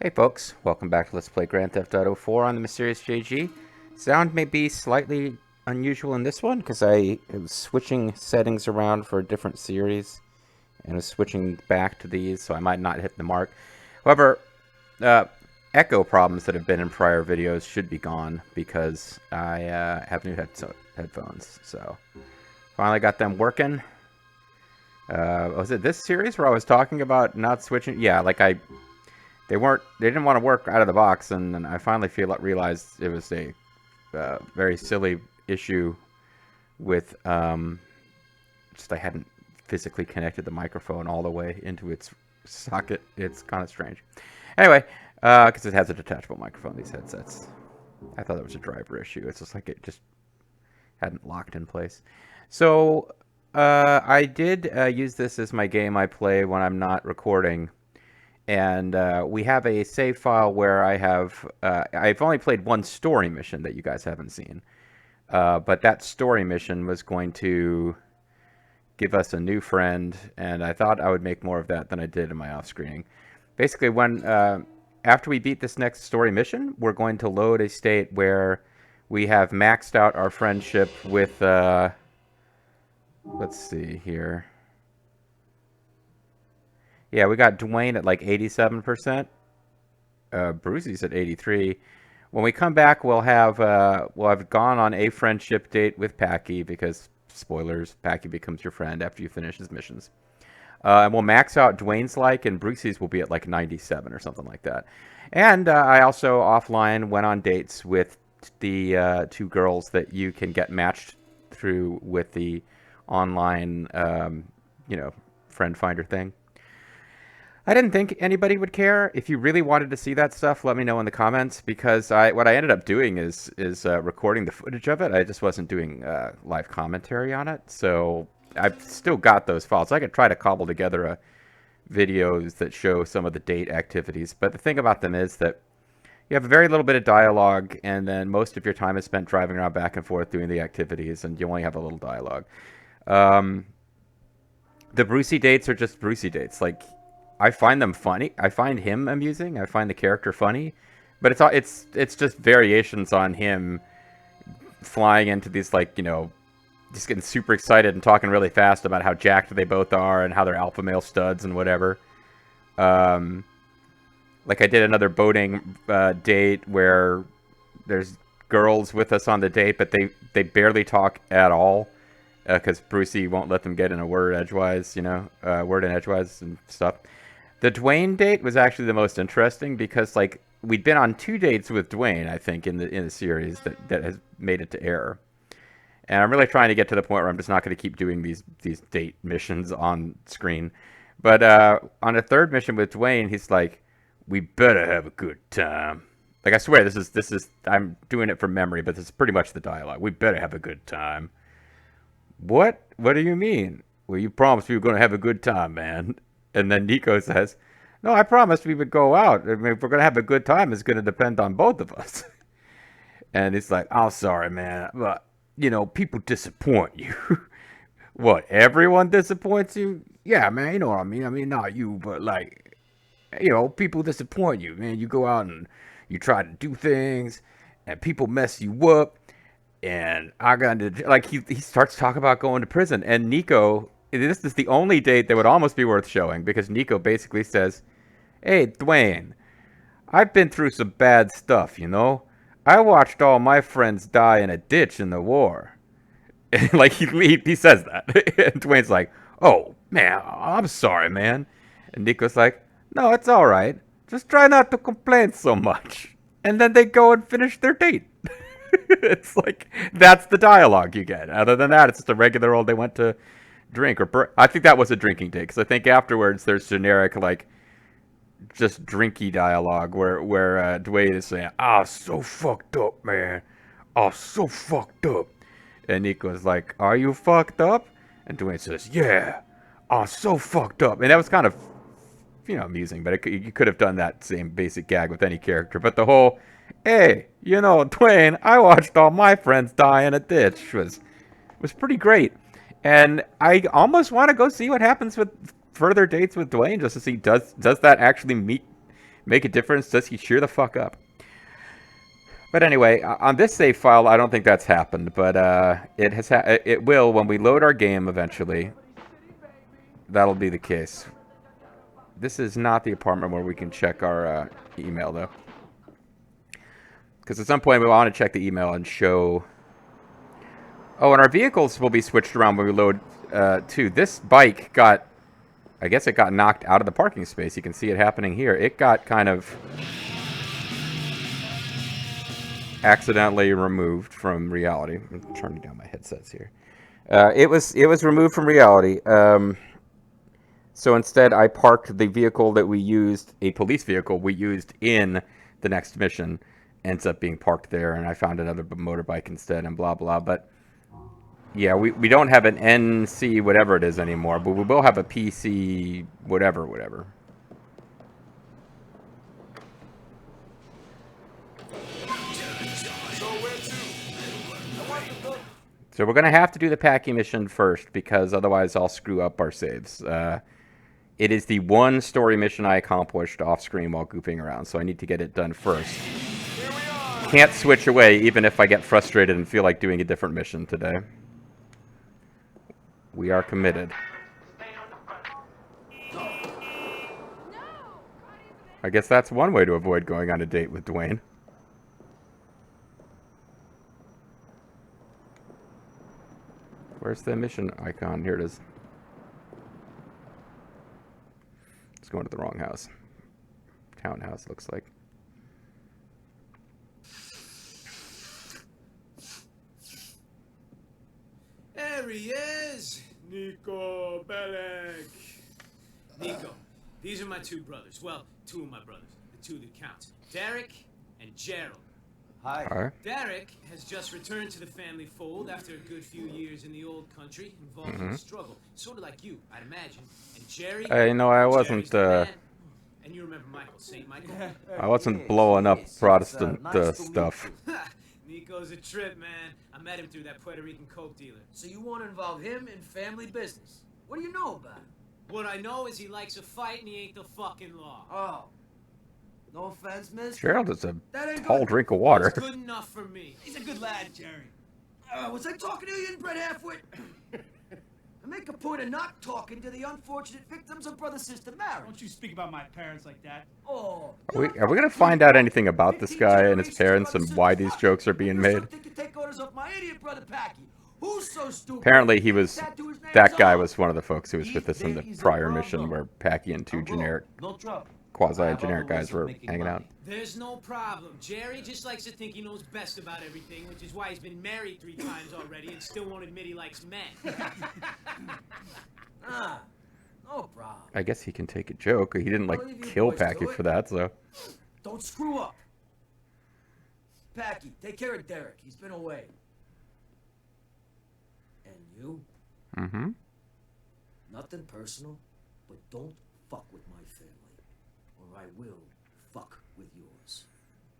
Hey folks, welcome back to Let's Play Grand Theft Auto 4 on the Mysterious JG. Sound may be slightly unusual in this one because I was switching settings around for a different series and was switching back to these, so I might not hit the mark. However, echo problems that have been in prior videos should be gone because I have new headphones. So finally got them working. Was it this series where I was talking about not switching? Yeah, like they didn't want to work out of the box, and I finally realized it was a very silly issue with just I hadn't physically connected the microphone all the way into its socket. It's kind of strange. Anyway, because it has a detachable microphone, these headsets. I thought it was a driver issue. It's just like it just hadn't locked in place. So I did use this as my game I play when I'm not recording. And we have a save file where I've only played one story mission that you guys haven't seen. But that story mission was going to give us a new friend, and I thought I would make more of that than I did in my off-screening. Basically, after we beat this next story mission, we're going to load a state where we have maxed out our friendship with, let's see here. Yeah, we got Dwayne at like 87%. Brucey's at 83. When we come back, we'll have gone on a friendship date with Packy because spoilers, Packy becomes your friend after you finish his missions. And we'll max out Dwayne's and Brucey's will be at like 97 or something like that. And I also offline went on dates with the two girls that you can get matched through with the online, friend finder thing. I didn't think anybody would care. If you really wanted to see that stuff, let me know in the comments, because what I ended up doing is recording the footage of it. I just wasn't doing live commentary on it, so I've still got those files. I could try to cobble together videos that show some of the date activities, but the thing about them is that you have a very little bit of dialogue, and then most of your time is spent driving around back and forth doing the activities, and you only have a little dialogue. The Brucey dates are just Brucey dates. Like, I find them funny. I find him amusing. I find the character funny, but it's just variations on him flying into these just getting super excited and talking really fast about how jacked they both are and how they're alpha male studs and whatever. Like I did another boating date where there's girls with us on the date, but they barely talk at all because Brucey won't let them get in a word edgewise, word in edgewise and stuff. The Dwayne date was actually the most interesting because, like, we'd been on 2 dates with Dwayne, I think, in the series that has made it to air. And I'm really trying to get to the point where I'm just not going to keep doing these date missions on screen. But on a third mission with Dwayne, he's like, "We better have a good time." Like, I swear, this is I'm doing it from memory, but this is pretty much the dialogue. "We better have a good time." What? What do you mean? "Well, you promised we were going to have a good time, man." And then Nico says, "No, I promised we would go out. I mean, if we're going to have a good time, it's going to depend on both of us." And he's like, "I'm sorry, man, but, people disappoint you." "What, everyone disappoints you?" "Yeah, man, you know what I mean. I mean, not you, but, like, people disappoint you, man. You go out and you try to do things, and people mess you up. And I got into, like, he starts talking about going to prison. And Nico, this is the only date that would almost be worth showing, because Nico basically says, "Hey, Dwayne, I've been through some bad stuff, I watched all my friends die in a ditch in the war." Like, he says that. And Dwayne's like, "Oh, man, I'm sorry, man." And Nico's like, "No, it's all right. Just try not to complain so much." And then they go and finish their date. It's like, that's the dialogue you get. Other than that, it's just a regular old, they went to drink, I think that was a drinking date, because I think afterwards there's generic, like, just drinky dialogue where Dwayne is saying, "Ah, so fucked up, man. Oh, so fucked up." And Nico's like, "Are you fucked up?" And Dwayne says, "Yeah. Oh, so fucked up." And that was kind of, amusing, but you could have done that same basic gag with any character. But the whole, "Hey, Dwayne, I watched all my friends die in a ditch," was pretty great. And I almost want to go see what happens with further dates with Dwayne, just to see does that actually make a difference? Does he cheer the fuck up? But anyway, on this save file, I don't think that's happened, but it will when we load our game eventually. That'll be the case. This is not the apartment where we can check our email, though. Because at some point we want to check the email and show... Oh, and our vehicles will be switched around when we load, too. This bike got... I guess it got knocked out of the parking space. You can see it happening here. It got kind of... accidentally removed from reality. I'm turning down my headsets here. It was removed from reality. So instead, I parked the vehicle that we used, a police vehicle we used in the next mission, ends up being parked there, and I found another motorbike instead, and blah blah. But yeah, we don't have an NC whatever it is anymore, but we will have a PC whatever. So we're going to have to do the packing mission first, because otherwise I'll screw up our saves. It is the one story mission I accomplished off-screen while goofing around, so I need to get it done first. Can't switch away, even if I get frustrated and feel like doing a different mission today. We are committed. I guess that's one way to avoid going on a date with Dwayne. Where's the mission icon? Here it is. It's going to the wrong house. Townhouse, looks like. There he is! Nico Bellic! Nico, these are my two brothers. Well, two of my brothers. The two that count. Derek and Gerald. Hi. Derek has just returned to the family fold after a good few years in the old country, involved in struggle. Sort of like you, I'd imagine. And Jerry... Hey, no, I wasn't, And you remember Michael, St. Michael? I wasn't blowing up Protestant stuff. Nico's a trip, man. I met him through that Puerto Rican coke dealer. So you want to involve him in family business? What do you know about him? What I know is he likes a fight and he ain't the fucking law. Oh. No offense, miss. Gerald is a That ain't tall good. drink of water. It's good enough for me. He's a good lad, Jerry. Was I talking to you, inbred halfwit? I make a point of not talking to the unfortunate victims of brother-sister marriage. Don't you speak about my parents like that. Oh. Are we going to find out anything about this guy and his parents and why these jokes are being made? Apparently he was, that guy was one of the folks who was with us in the prior mission where Packy and two generic, quasi-generic guys were hanging out. There's no problem. Jerry just likes to think he knows best about everything, which is why he's been married 3 times already and still won't admit he likes men. No problem. I guess he can take a joke. He didn't, like, kill Packy for that, so... Don't screw up. Packy, take care of Derek. He's been away. And you? Mm-hmm. Nothing personal, but don't fuck with my family, or I will fuck with yours.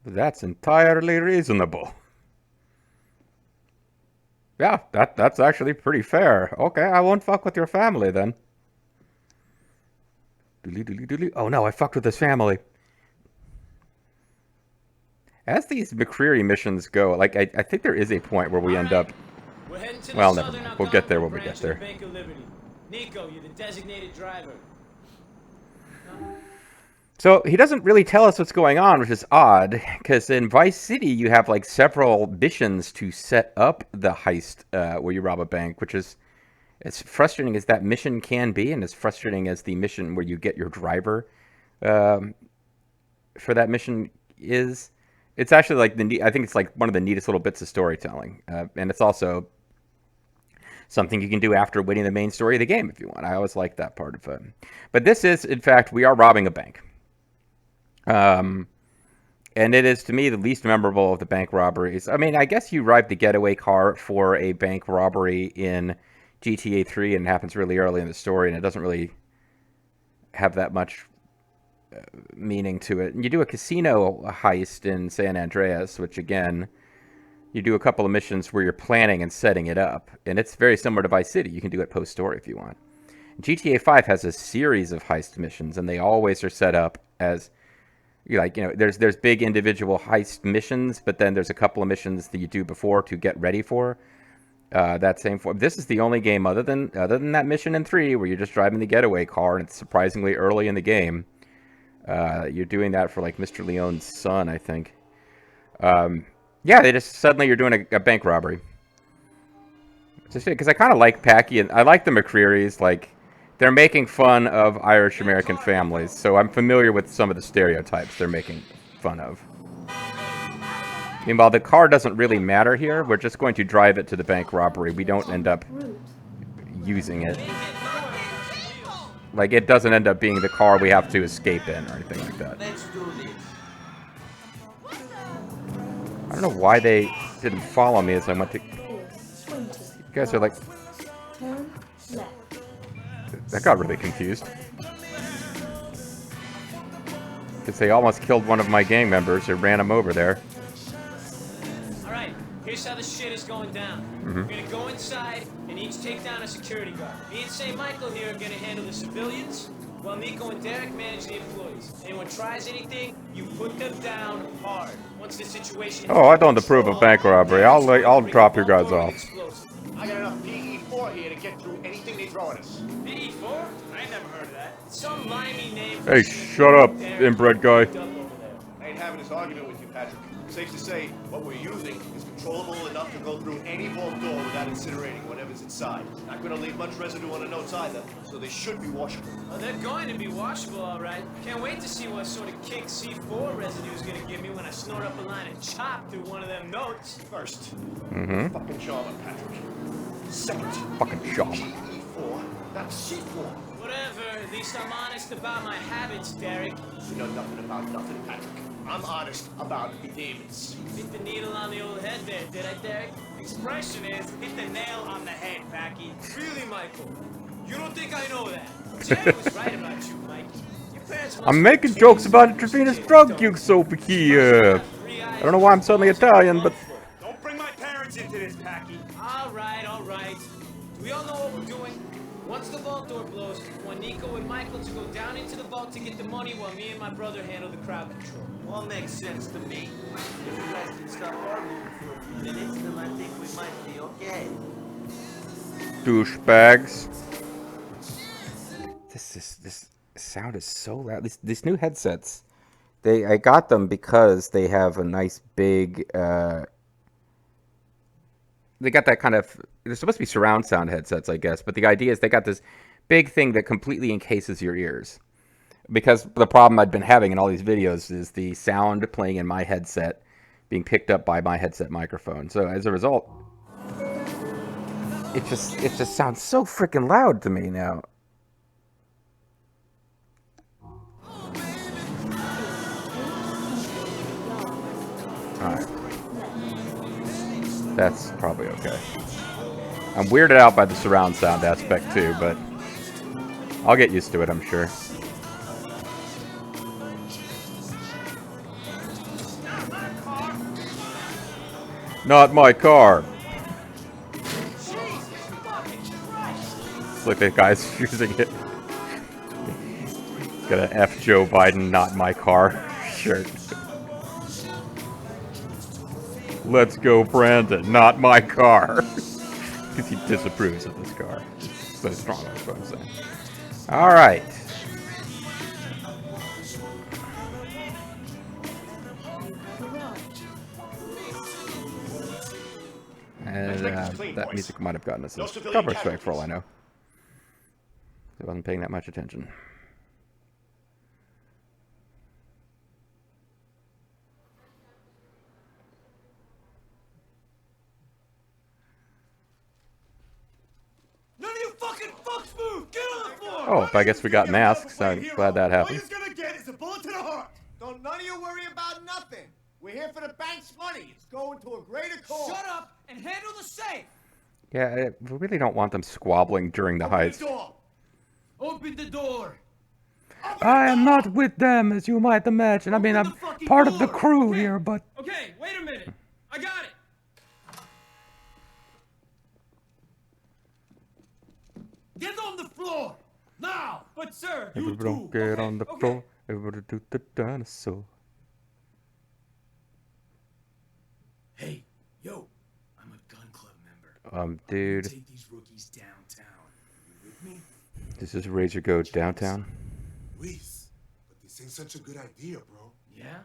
That's entirely reasonable. Yeah, that's actually pretty fair. Okay, I won't fuck with your family then. Oh no, I fucked with his family. As these McCreary missions go, like, I think there is a point where we end up... Well, never mind. We'll get there when we get there. Nico, you're the designated driver. So he doesn't really tell us what's going on, which is odd, because in Vice City you have like several missions to set up the heist where you rob a bank, which is as frustrating as that mission can be, and as frustrating as the mission where you get your driver for that mission is. It's actually like I think it's like one of the neatest little bits of storytelling, and it's also something you can do after winning the main story of the game if you want. I always like that part of it. But this is, in fact, we are robbing a bank. And it is, to me, the least memorable of the bank robberies. I mean, I guess you drive the getaway car for a bank robbery in GTA 3, and it happens really early in the story, and it doesn't really have that much meaning to it. And you do a casino heist in San Andreas, which, again, you do a couple of missions where you're planning and setting it up. And it's very similar to Vice City. You can do it post-story if you want. GTA 5 has a series of heist missions, and they always are set up as... there's big individual heist missions, but then there's a couple of missions that you do before to get ready for that same form. This is the only game other than that mission in 3 where you're just driving the getaway car, and it's surprisingly early in the game. You're doing that for like Mr. Leone's son, I think. Yeah, they just suddenly you're doing a bank robbery. Just because I kind of like Packy and I like the McCrearys. Like, they're making fun of Irish American families, so I'm familiar with some of the stereotypes they're making fun of. Meanwhile, the car doesn't really matter here. We're just going to drive it to the bank robbery. We don't end up using it. Like, it doesn't end up being the car we have to escape in or anything like that. I don't know why they didn't follow me as I went to... You guys are like... I got really confused. Because they almost killed one of my gang members who ran him over there. Alright, here's how the shit is going down. We're gonna go inside and each take down a security guard. Me and St. Michael here are gonna handle the civilians, while Nico and Derek manage the employees. Anyone tries anything, you put them down hard. Once the situation... Oh, I don't approve of bank robbery. I'll drop your guys off. I got enough PE4 here to get through anything they throw at us. PE4? I ain't never heard of that. Some limey name... Hey, shut up, inbred guy. I ain't having this argument with you, Patrick. Safe to say, what we're using is controllable enough to go through any vault door without incinerating whatever's inside. Not gonna leave much residue on the notes either, so they should be washable. Oh, they're going to be washable, all right. Can't wait to see what sort of kick C4 residue is gonna give me when I snort up a line of chop through one of them notes. First, fucking Charlotte, Patrick. Second, Fucking Shaw. PE4, not C4. Whatever, at least I'm honest about my habits, Derek. You know nothing about nothing, Patrick. I'm honest about the demons. Hit the needle on the old head there, did I, Derek? Expression is, hit the nail on the head, Packy. Really, Michael? You don't think I know that? Jerry was right about you, Mike. Your parents must I'm making jokes about intravenous drug use over here. I don't know why I'm suddenly Italian, but... Don't bring my parents into this, Packy. All right, all right. Do we all know what we're doing? Once the vault door blows, I want Nico and Michael to go down into the vault to get the money while me and my brother handle the crowd control. All makes sense to me. If you guys can stop arguing for a few minutes, then I think we might be okay. Douchebags. This sound is so loud. These new headsets, I got them because they have a nice big... They got that kind of... They're supposed to be surround sound headsets, I guess. But the idea is they got this big thing that completely encases your ears. Because the problem I'd been having in all these videos is the sound playing in my headset being picked up by my headset microphone. So as a result, it just sounds so freaking loud to me now. Alright. That's probably okay. I'm weirded out by the surround sound aspect too, but I'll get used to it, I'm sure. Not my car. It's like the guy's using it. Got an F Joe Biden, not my car shirt. Let's go, Brandon, not my car. Because he disapproves of this car. It's so strong, that's what I'm saying. Alright. And that music might have gotten us a cover strike for all I know. I wasn't paying that much attention. None of you fucking fucks move! Get on the floor! Oh, I guess we got masks. I'm glad that All happened. you're gonna get is a bullet to the heart. Don't none of you worry about nothing. We're here for the bank's money. It's going to a greater cause. Shut up and handle the safe! Yeah, we really don't want them squabbling during the heist. Open the door! I am not with them, as you might imagine. I mean, I'm part of the crew here, but... Okay, wait a minute. I got it. Get on the floor! Now! But sir, Everybody don't get on the floor. Everybody do the dinosaur. Hey, yo, I'm a gun club member. Dude, Take these rookies downtown. You with me? does this razor go downtown? Luis, but this ain't such a good idea, bro. Yeah?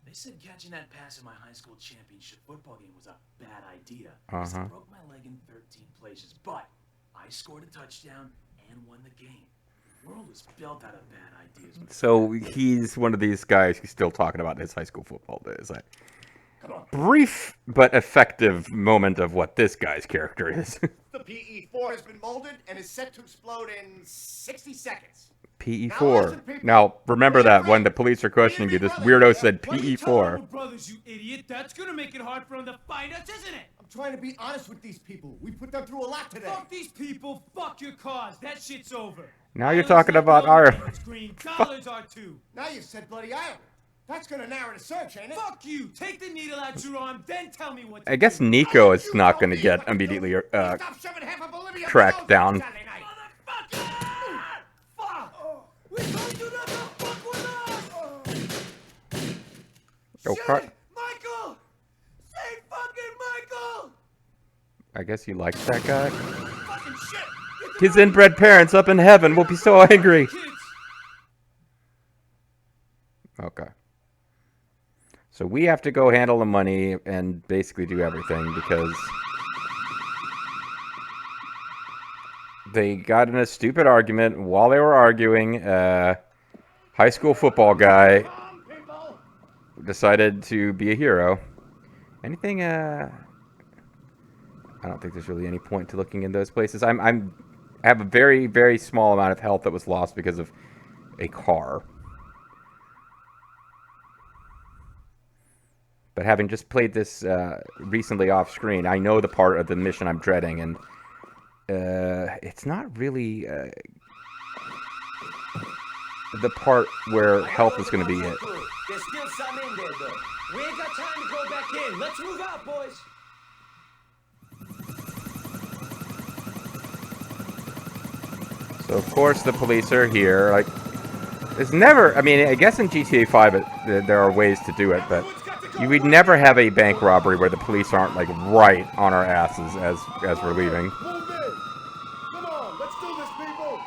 They said catching that pass in my high school championship football game was a bad idea. Because I broke my leg in 13 places, but I scored a touchdown and won the game. The world is built out of bad ideas. So he's one of these guys who's still talking about his high school football days. Like, brief but effective moment of what this guy's character is. The PE4 has been molded and is set to explode in 60 seconds. PE4. Now, remember that when the police are questioning you, this weirdo said PE4. Brothers, you idiot. That's gonna make it hard for them to find us, isn't it? I'm trying to be honest with these people. We put them through a lot today. Fuck these people. Fuck your cause. That shit's over. Now you're talking about our... Green dollars are too. Now you've said bloody Ireland. That's gonna narrow the search, ain't it? Fuck you. Take the needle out your arm, then tell me what to I guess do. Nico is not going to get immediately Stop shoving half of Bolivia tracked down. Saturday night. Fuck! We told you not to fuck with us! Oh, Shit! crap. Michael! Say fucking Michael! I guess you liked that guy. Fucking shit! His inbred parents up in heaven will be so angry. Kids! Okay. So we have to go handle the money and basically do everything because they got in a stupid argument while they were arguing. High school football guy decided to be a hero. Anything? I don't think there's really any point to looking in those places. I have a very, very small amount of health that was lost because of a car. But having just played this recently off screen, I know the part of the mission I'm dreading, and it's not really the part where health is going to be it. There's still some in there, though. We ain't got time to go back in. Let's move out, boys. So of course the police are here. Like, there's never. I mean, I guess in GTA 5 there are ways to do it, but you would never have a bank robbery where the police aren't like right on our asses as we're leaving. Move in. Come on, let's do this, people.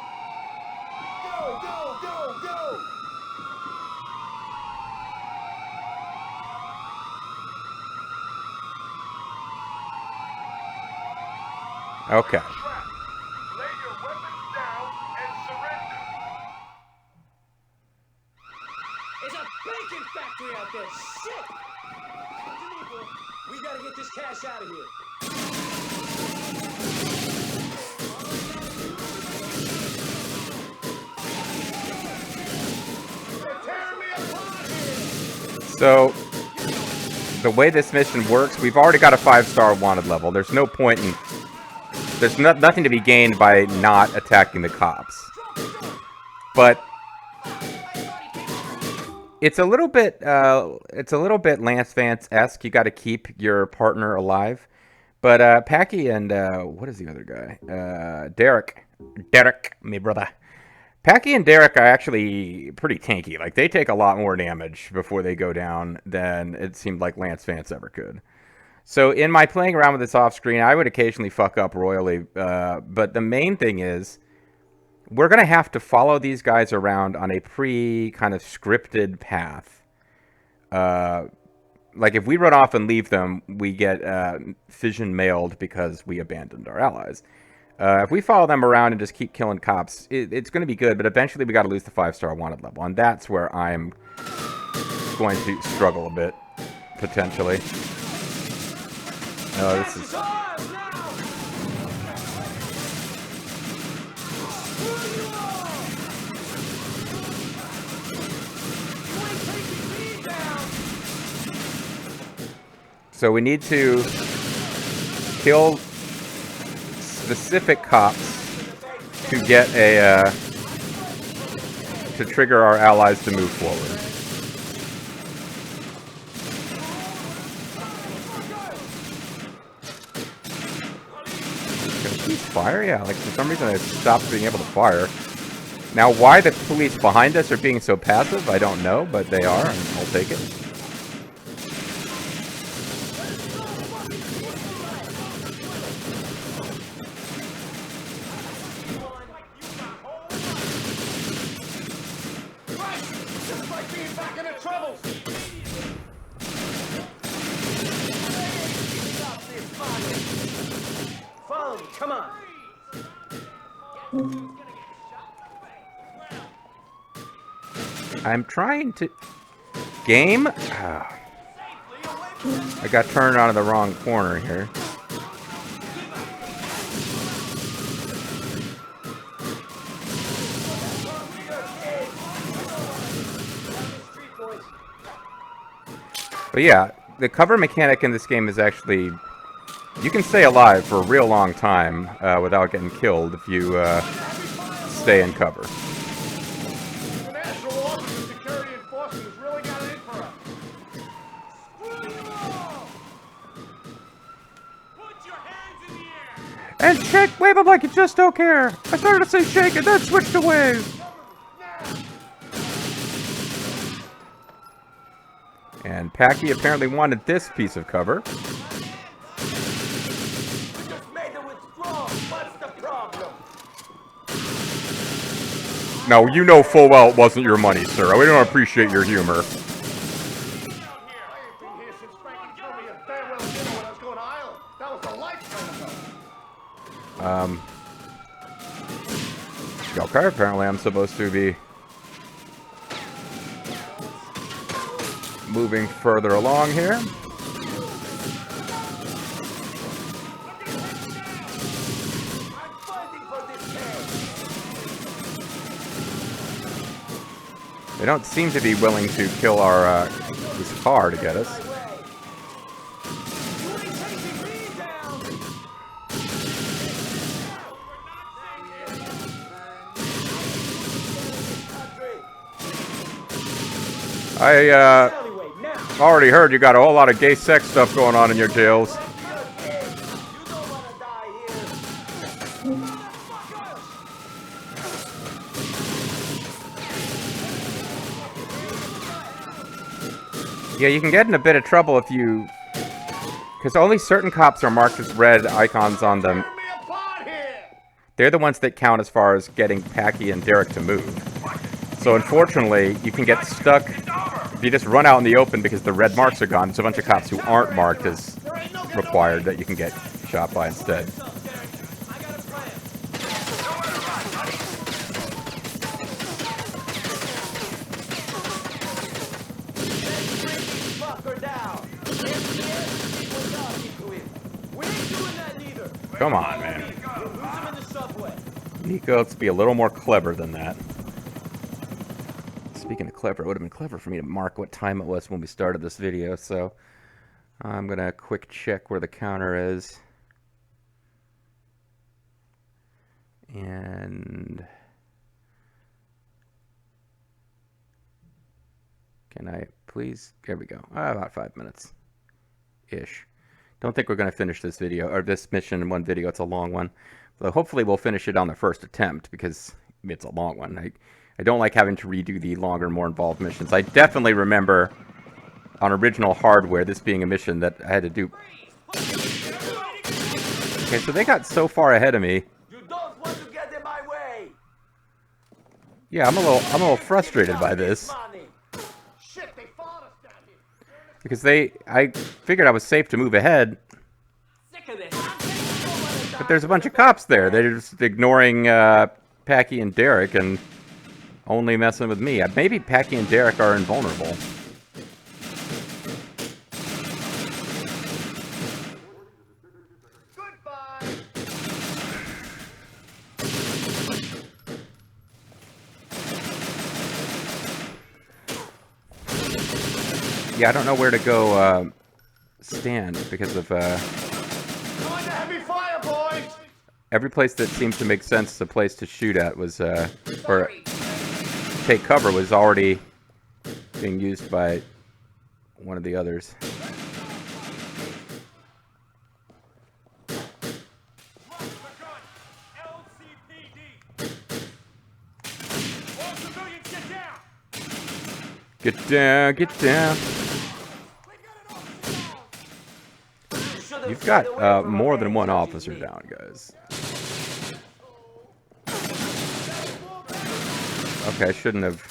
Go, go, go, go. Okay. Lay your weapons down and surrender. There's a bacon factory out there. Shit! We gotta get this cash out of here. So the way this mission works, we've already got a 5-star wanted level. There's no point in. There's nothing to be gained by not attacking the cops. But it's a little bit Lance Vance-esque. You got to keep your partner alive. But Packy and what is the other guy? Derek, my brother. Packy and Derek are actually pretty tanky. Like, they take a lot more damage before they go down than it seemed like Lance Vance ever could. So in my playing around with this off screen, I would occasionally fuck up royally. But the main thing is, we're going to have to follow these guys around on a kind of scripted path. Like, if we run off and leave them, we get fission mailed because we abandoned our allies. If we follow them around and just keep killing cops, it's going to be good, but eventually we got to lose the 5-star wanted level, and that's where I'm going to struggle a bit, potentially. Oh, this is... So we need to kill specific cops to get to trigger our allies to move forward. Can police fire? Yeah, like for some reason I stopped being able to fire. Now why the police behind us are being so passive, I don't know, but they are, and I'll take it. Being back into trouble. Follow me, come on. I'm trying to... Game? Ah. I got turned onto the wrong corner here. But yeah, the cover mechanic in this game is actually... You can stay alive for a real long time without getting killed if you stay in cover. The National Office of Security Enforcement has really got it in for us. Put your hands in the air. And shake, wave them like you just don't care. I started to say shake and then switched to wave. And Packy apparently wanted this piece of cover. No, you know full well it wasn't your money, sir. We don't appreciate your humor. I ain't been here since Frankie threw me a farewell dinner when I was going to Ireland. That was a lifetime ago. Okay, apparently I'm supposed to be moving further along here. They don't seem to be willing to kill our this car to get us. I already heard you got a whole lot of gay sex stuff going on in your jails. Yeah, you can get in a bit of trouble if you... Because only certain cops are marked as red icons on them. They're the ones that count as far as getting Packy and Derek to move. So unfortunately, you can get stuck if you just run out in the open because the red marks are gone. There's a bunch of cops who aren't marked as required that you can get shot by instead. Come on, man. Nico, let's be a little more clever than that. Speaking of clever, it would have been clever for me to mark what time it was when we started this video, so I'm going to quick check where the counter is. And can I please? There we go. About 5 minutes-ish. Don't think we're going to finish this video, or this mission in one video. It's a long one. So hopefully we'll finish it on the first attempt, because it's a long one. I don't like having to redo the longer, more involved missions. I definitely remember on original hardware this being a mission that I had to do. Okay, so they got so far ahead of me. You don't want to get in my way. Yeah, I'm a little frustrated by this. Because I figured I was safe to move ahead. But there's a bunch of cops there. They're just ignoring Packy and Derek and only messing with me. Maybe Packy and Derek are invulnerable. Yeah, I don't know where to go stand because of every place that seemed to make sense, the place to shoot at was or take cover was already being used by one of the others. Get down, get down. You've got more than one officer down, guys. Okay, I shouldn't have.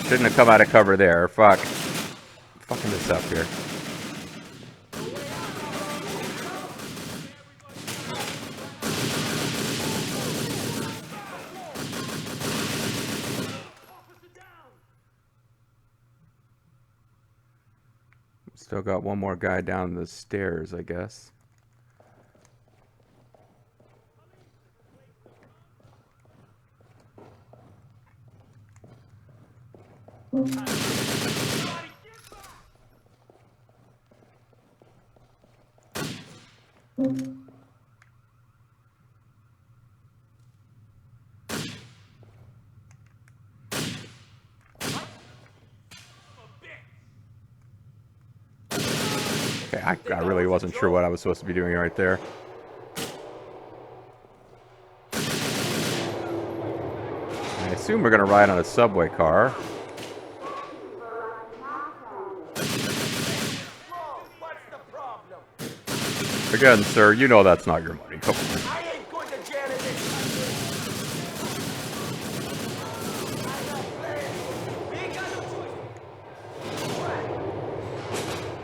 Shouldn't have come out of cover there. Fuck. Fucking this up here. Still got one more guy down the stairs, I guess. Okay, I really wasn't sure what I was supposed to be doing right there. I assume we're going to ride on a subway car. What's the problem? Again, sir, you know that's not your money. Come on. I ain't going to jail in this country.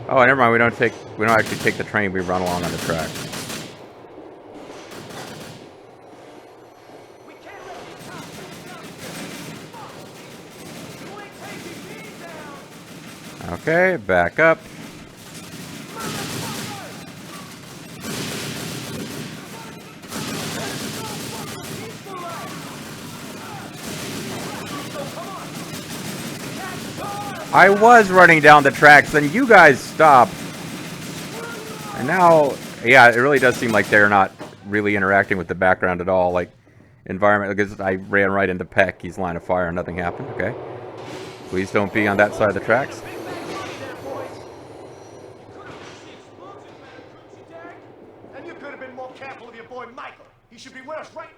Oh, never mind. We don't actually take the train. We run along on the track. Okay, back up. I was running down the tracks, then you guys stopped. And now, yeah, it really does seem like they're not really interacting with the background at all. Like, environment, because I ran right into Peck. He's line of fire and nothing happened. Okay. Please don't be on that side of the tracks. And you could have been more careful of your boy Michael. He should be with us right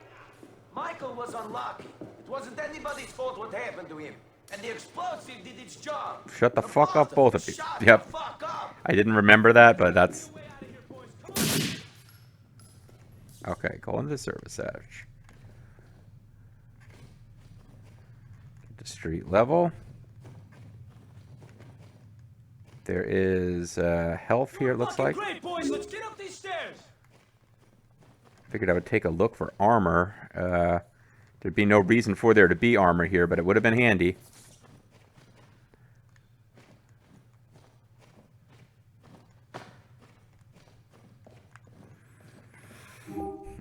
now. Michael was unlucky. It wasn't anybody's fault what happened to him. And the explosive did its job. Shut the fuck up, both of you. Shut Yep. the fuck up. I didn't remember that, but that's... Okay, go into the service hatch. Get to street level. There is health here, it looks like. Great, boys. Let's get up these stairs. Figured I would take a look for armor. There'd be no reason for there to be armor here, but it would have been handy.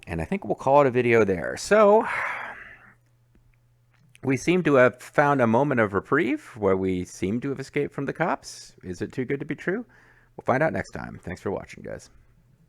And I think we'll call it a video there. So, we seem to have found a moment of reprieve where we seem to have escaped from the cops. Is it too good to be true? We'll find out next time. Thanks for watching, guys.